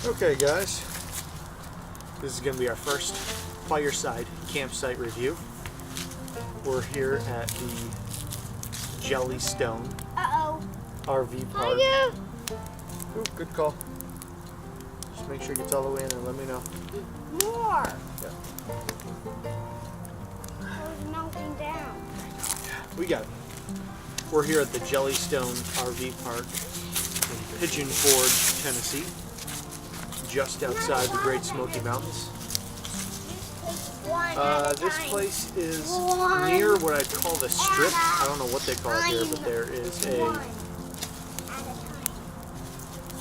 Okay guys, this is going to be our first fireside campsite review. We're here at the Jellystone RV park. Ooh, good call. Just make sure it gets all the way in and let me know. More! Yeah. It's melting down. We got it. We're here at the Jellystone RV park in Pigeon, Tennessee, just outside the Great Smoky Mountains. This place is near what I'd call the strip. I don't know what they call it here, but there is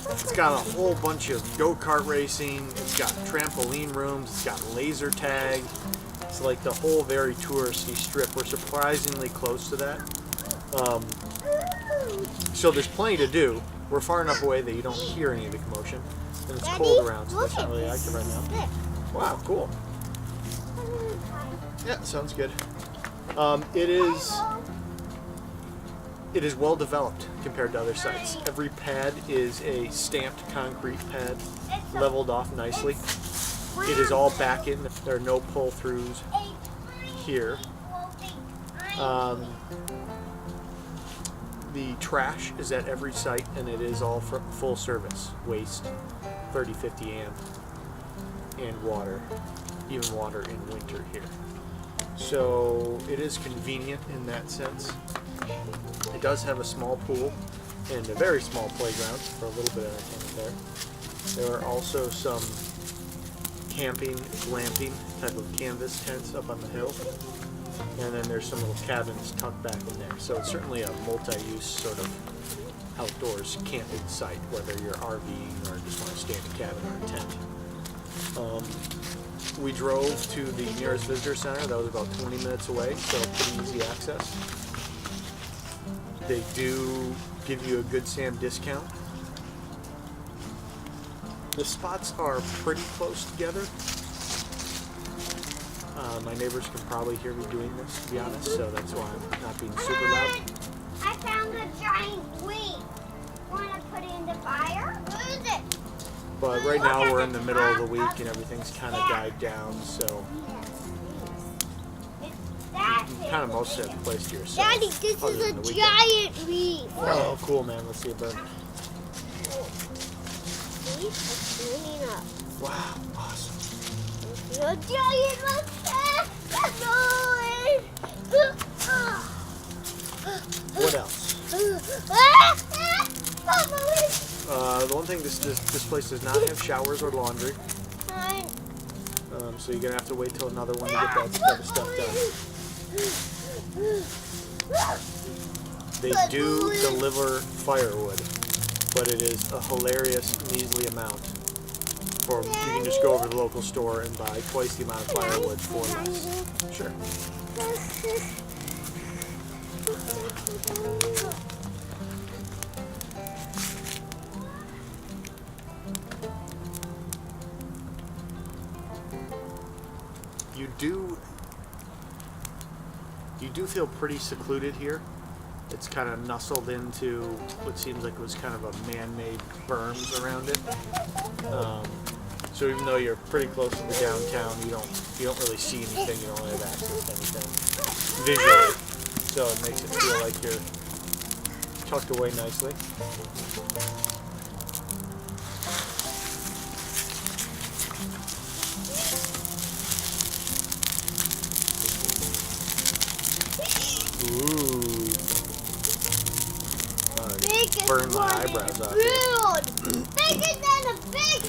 it's got a whole bunch of go-kart racing. It's got trampoline rooms. It's got laser tag. It's like the whole very touristy strip. We're surprisingly close to that. So there's plenty to do. We're far enough away that you don't hear any of the commotion. And it's cold around, so that's not really active right now. Wow, cool. Yeah, sounds good. It is well developed compared to other sites. Every pad is a stamped concrete pad, leveled off nicely. It is all back in. There are no pull-throughs here. The trash is at every site, and it is all full service. Waste, 30-50 amp, and water, even water in winter here. So it is convenient in that sense. It does have a small pool and a very small playground for a little bit of entertainment there. There are also some camping, glamping type of canvas tents up on the hill. And then there's some little cabins tucked back in there. So it's certainly a multi-use sort of outdoors camping site, whether you're RVing or just want to stay in a cabin or a tent. We drove to the nearest visitor center. That was about 20 minutes away, so pretty easy access. They do give you a Good Sam discount. The spots are pretty close together. My neighbors can probably hear me doing this, to be honest, so that's why I'm not being super loud. I found a giant wing. Want to put it in the fire? Where is it? But right now we're in the middle of the week and everything's kind of died down, so you kind of mostly have the place to yourself. Daddy, this is a giant leaf. Oh, cool, man. Let's see it burn. See? It's burning up. Wow, awesome. A giant mustache! What else? The one thing, this place does not have showers or laundry. So you're going to have to wait till another one to get that type of stuff done. They do deliver firewood, but it is a hilarious, measly amount. Or you can just go over to the local store and buy twice the amount of firewood for less. Sure. You do feel pretty secluded here. It's kind of nestled into what seems like it was kind of a man-made berms around it. So even though you're pretty close to the downtown, you don't really see anything. You don't really have access to anything visually. So it makes it feel like you're tucked away nicely. Ooh. Burn my eyebrows off. Bigger than a big.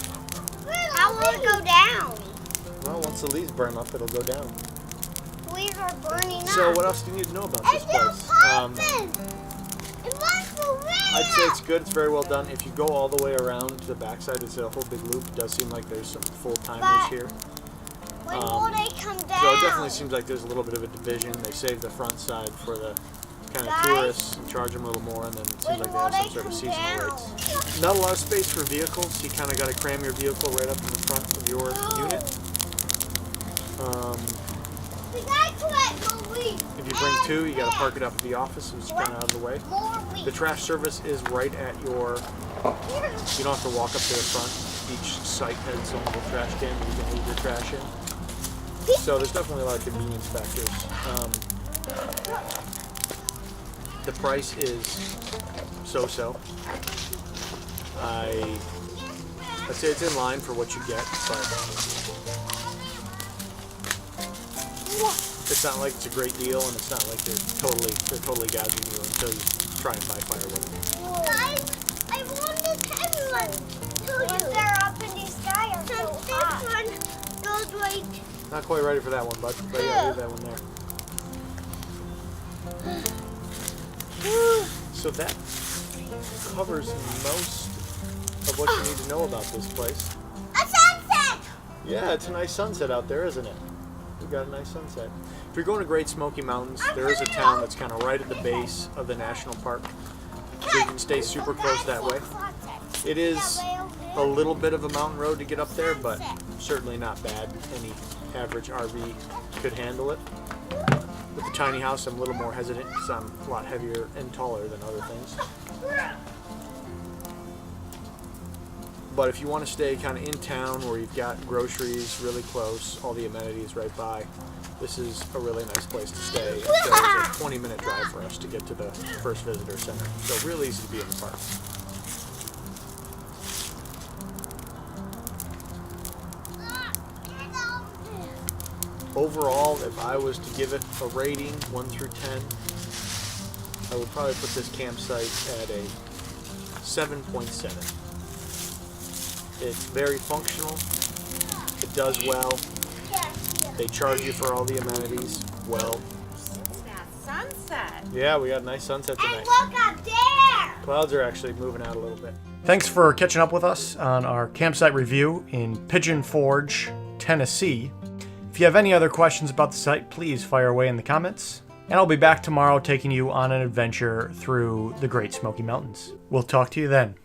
How will it go down? Well, once the leaves burn up, it'll go down. Leaves are burning up. So what else do you need to know about this place? I'd say it's good. It's very well done. If you go all the way around to the backside, it's a whole big loop. It does seem like there's some full-timers here. When will they come down? So it definitely seems like there's a little bit of a division. They save the front side for the kind of tourists and charge them a little more, and then it seems like they have some sort of seasonal rates. Not a lot of space for vehicles. You kind of got to cram your vehicle right up in the front of your unit. If you bring two, you got to park it up at the office, which is kind of out of the way. The trash service is right at your. You don't have to walk up to the front. Each site has its own little trash can where you can leave your trash in. So there's definitely a lot of convenience factors. The price is so-so. I'd say it's in line for what you get, but it's not like it's a great deal, and it's not like they're totally gouging you until you try and buy firewood. Guys, I want the 10 one. They're up in the sky or so hot. This one goes right. Not quite ready for that one, bud. But yeah, leave that one there. So that covers most of what you need to know about this place. A sunset! Yeah, it's a nice sunset out there, isn't it? We've got a nice sunset. If you're going to Great Smoky Mountains, there is a town that's kind of right at the base of the national park. So you can stay super close that way. It is a little bit of a mountain road to get up there, but certainly not bad. Any average RV could handle it. With the tiny house, I'm a little more hesitant because I'm a lot heavier and taller than other things. But if you want to stay kind of in town where you've got groceries really close, all the amenities right by, this is a really nice place to stay. So it's a 20-minute drive for us to get to the first visitor center. So real easy to be in the park. Overall, if I was to give it a rating, 1 through 10, I would probably put this campsite at a 7.7. It's very functional. It does well. They charge you for all the amenities well. It's that sunset. Yeah, we got a nice sunset And tonight. look up there! Clouds are actually moving out a little bit. Thanks for catching up with us on our campsite review in Pigeon Forge, Tennessee. If you have any other questions about the site, please fire away in the comments. And I'll be back tomorrow taking you on an adventure through the Great Smoky Mountains. We'll talk to you then.